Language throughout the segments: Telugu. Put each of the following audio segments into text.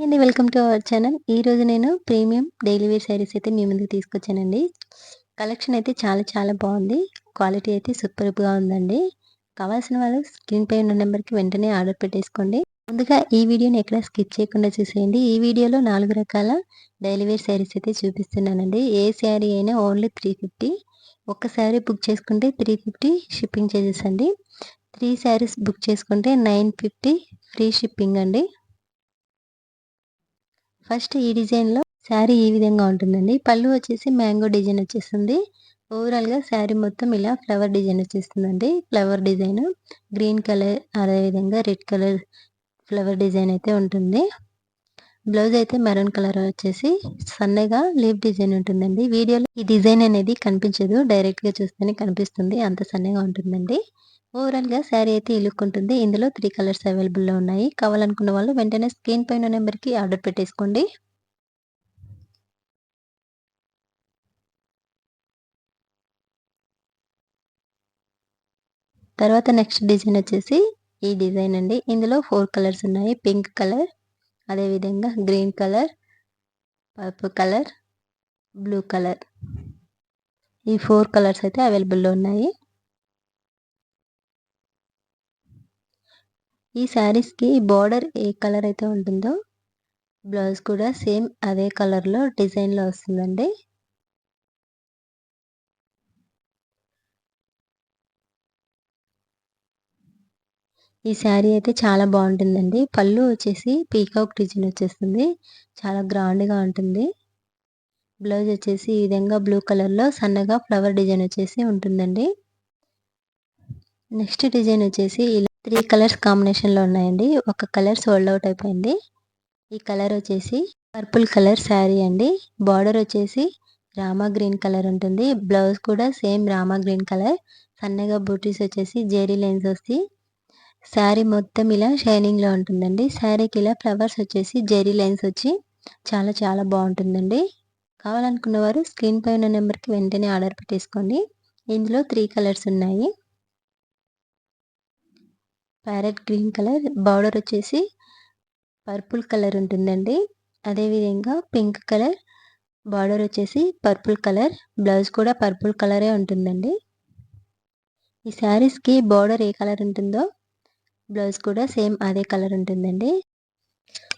అండి వెల్కమ్ టు అవర్ ఛానల్. ఈరోజు నేను ప్రీమియం డైలీ వేర్ శారీస్ అయితే మీ ముందుకు తీసుకొచ్చానండి. కలెక్షన్ అయితే చాలా చాలా బాగుంది. క్వాలిటీ అయితే సూపర్బ్‌గా ఉందండి. కావాల్సిన వాళ్ళు స్క్రీన్‌పై ఉన్న నెంబర్‌కి వెంటనే ఆర్డర్ పెట్టేసుకోండి. ముందుగా ఈ వీడియోని ఎక్కడ స్కిప్ చేయకుండా చూసేయండి. ఈ వీడియోలో 4 రకాల డైలీ వేర్ శారీస్ అయితే చూపిస్తున్నానండి. ఏ శారీ అయినా ఓన్లీ 350. ఒక్క శారీ బుక్ చేసుకుంటే 350 షిప్పింగ్ చార్జెస్ అండి. 3 శారీస్ బుక్ చేసుకుంటే 950 ఫ్రీ షిప్పింగ్ అండి. ఫస్ట్ ఈ డిజైన్‌లో శారీ ఈ విధంగా ఉంటుందండి. పళ్ళు వచ్చేసి మ్యాంగో డిజైన్ వచ్చేస్తుంది. ఓవరాల్‌గా శారీ మొత్తం ఇలా ఫ్లవర్ డిజైన్ వచ్చేస్తుందండి. ఫ్లవర్ డిజైన్ గ్రీన్ కలర్ అదేవిధంగా రెడ్ కలర్ ఫ్లవర్ డిజైన్ అయితే ఉంటుంది. బ్లౌజ్ అయితే మెరూన్ కలర్ వచ్చేసి సన్నగా లీఫ్ డిజైన్ ఉంటుందండి. వీడియోలో ఈ డిజైన్ అనేది కనిపించదు. డైరెక్ట్‌గా చూస్తేనే కనిపిస్తుంది. అంత సన్నగా ఉంటుందండి. ఓవరాల్‌గా శారీ అయితే ఈ లుక్ ఉంటుంది. ఇందులో 3 కలర్స్ అవైలబుల్‌లో ఉన్నాయి. కావాలనుకున్న వాళ్ళు వెంటనే స్క్రీన్ పైన నెంబర్‌కి ఆర్డర్ పెట్టేసుకోండి. తర్వాత నెక్స్ట్ డిజైన్ వచ్చేసి ఈ డిజైన్ అండి. ఇందులో 4 కలర్స్ ఉన్నాయి. పింక్ కలర్, అదేవిధంగా green colour, purple colour, blue colour. ఈ 4 కలర్స్ అయితే అవైలబుల్‌లో ఉన్నాయి. ఈ శారీస్‌కి బోర్డర్ ఏ కలర్ అయితే ఉంటుందో బ్లౌజ్ కూడా సేమ్ అదే కలర్‌లో డిజైన్‌లో వస్తుందండి. ఈ శారీ అయితే చాలా బాగుంటుందండి. పళ్ళు వచ్చేసి పీకాక్ డిజైన్ వచ్చేస్తుంది. చాలా గ్రాండ్‌గా ఉంటుంది. బ్లౌజ్ వచ్చేసి ఈ విధంగా బ్లూ కలర్‌లో సన్నగా ఫ్లవర్ డిజైన్ వచ్చేసి ఉంటుందండి. నెక్స్ట్ డిజైన్ వచ్చేసి ఇలా 3 కలర్స్ కాంబినేషన్‌లో ఉన్నాయండి. ఒక కలర్ సోల్డ్ ఔట్ అయిపోయింది. ఈ కలర్ వచ్చేసి పర్పుల్ కలర్ శారీ అండి. బార్డర్ వచ్చేసి రామా గ్రీన్ కలర్ ఉంటుంది. బ్లౌజ్ కూడా సేమ్ రామా గ్రీన్ కలర్. సన్నగా బూటీస్ వచ్చేసి జెరీ లైన్స్ వస్తాయి. శారీ మొత్తం ఇలా షైనింగ్‌లో ఉంటుందండి. శారీకి ఇలా ఫ్లవర్స్ వచ్చేసి జెరీ లైన్స్ వచ్చి చాలా చాలా బాగుంటుందండి. కావాలనుకున్న వారు స్క్రీన్ పై ఉన్న నెంబర్‌కి వెంటనే ఆర్డర్ పెట్టేసుకోండి. ఇందులో 3 కలర్స్ ఉన్నాయి. ప్యారెట్ గ్రీన్ కలర్, బార్డర్ వచ్చేసి పర్పుల్ కలర్ ఉంటుందండి. అదేవిధంగా పింక్ కలర్, బార్డర్ వచ్చేసి పర్పుల్ కలర్, బ్లౌజ్ కూడా పర్పుల్ కలరే ఉంటుందండి. ఈ శారీస్‌కి బార్డర్ ఏ కలర్ ఉంటుందో బ్లౌజ్ కూడా సేమ్ అదే కలర్ ఉంటుందండి.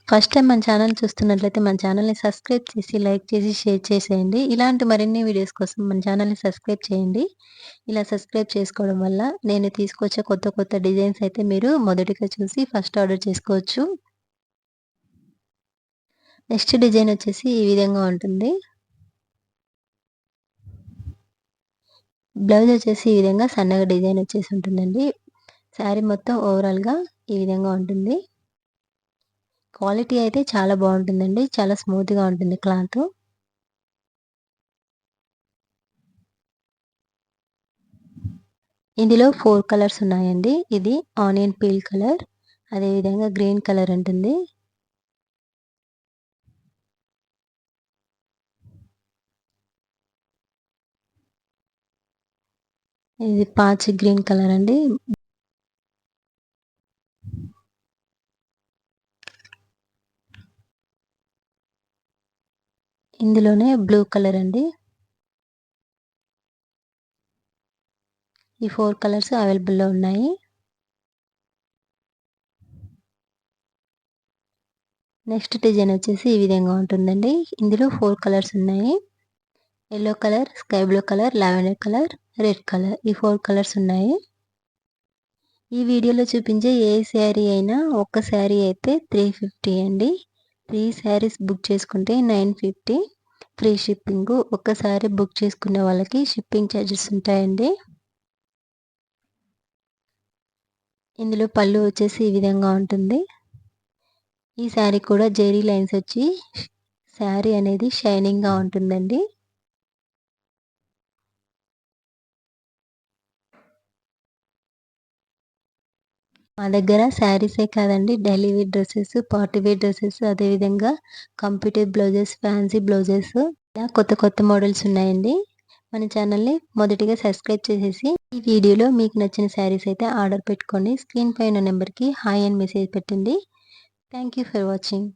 ఫస్ట్ టైం మన ఛానల్ చూస్తున్నట్లయితే మన ఛానల్‌ని సబ్స్క్రైబ్ చేసి, లైక్ చేసి, షేర్ చేసేయండి. ఇలాంటి మరిన్ని వీడియోస్ కోసం మన ఛానల్‌ని సబ్స్క్రైబ్ చేయండి. ఇలా సబ్స్క్రైబ్ చేసుకోవడం వల్ల నేను తీసుకొచ్చే కొత్త కొత్త డిజైన్స్ అయితే మీరు మొదటిగా చూసి ఫస్ట్ ఆర్డర్ చేసుకోవచ్చు. నెక్స్ట్ డిజైన్ వచ్చేసి ఈ విధంగా ఉంటుంది. బ్లౌజ్ వచ్చేసి ఈ విధంగా సన్నగా డిజైన్ వచ్చేసి ఉంటుందండి. శారీ మొత్తం ఓవరాల్‌గా ఈ విధంగా ఉంటుంది. క్వాలిటీ అయితే చాలా బాగుంటుందండి. చాలా స్మూత్‌గా ఉంటుంది క్లాత్. ఇందులో 4 కలర్స్ ఉన్నాయండి. ఇది ఆనియన్ పీల్ కలర్, అదేవిధంగా గ్రీన్ కలర్ ఉంటుంది. ఇది పాచి గ్రీన్ కలర్ అండి. ఇందులోనే బ్లూ కలర్ అండి. ఈ 4 కలర్స్ అవైలబుల్‌లో ఉన్నాయి. నెక్స్ట్ డిజైన్ వచ్చేసి ఈ విధంగా ఉంటుందండి. ఇందులో 4 కలర్స్ ఉన్నాయి. Yellow colour, sky blue colour, lavender colour, red colour. ఈ 4 కలర్స్ ఉన్నాయి. ఈ వీడియోలో చూపించే ఏ శారీ అయినా ఒక్క శారీ అయితే 350 అండి. 3 శారీస్ బుక్ చేసుకుంటే 950 ఫ్రీ షిప్పింగ్. ఒక్కసారి బుక్ చేసుకునే వాళ్ళకి షిప్పింగ్ ఛార్జెస్ ఉంటాయండి. ఇందులో పళ్ళు వచ్చేసి ఈ విధంగా ఉంటుంది. ఈ శారీ కూడా జెరీ లైన్స్ వచ్చి శారీ అనేది షైనింగ్‌గా ఉంటుందండి. మా దగ్గర శారీసే కాదండి, daily wear dresses, party wear dresses, అదేవిధంగా కంప్యూటర్ బ్లౌజెస్, ఫ్యాన్సీ బ్లౌజెస్ ఇలా కొత్త కొత్త మోడల్స్ ఉన్నాయండి. మన ఛానల్‌ని మొదటిగా సబ్స్క్రైబ్ చేసేసి ఈ వీడియోలో మీకు నచ్చిన శారీస్ అయితే ఆర్డర్ పెట్టుకోండి. స్క్రీన్ పై ఉన్న నెంబర్‌కి హాయ్ అని మెసేజ్ పెట్టండి. Thank you for watching.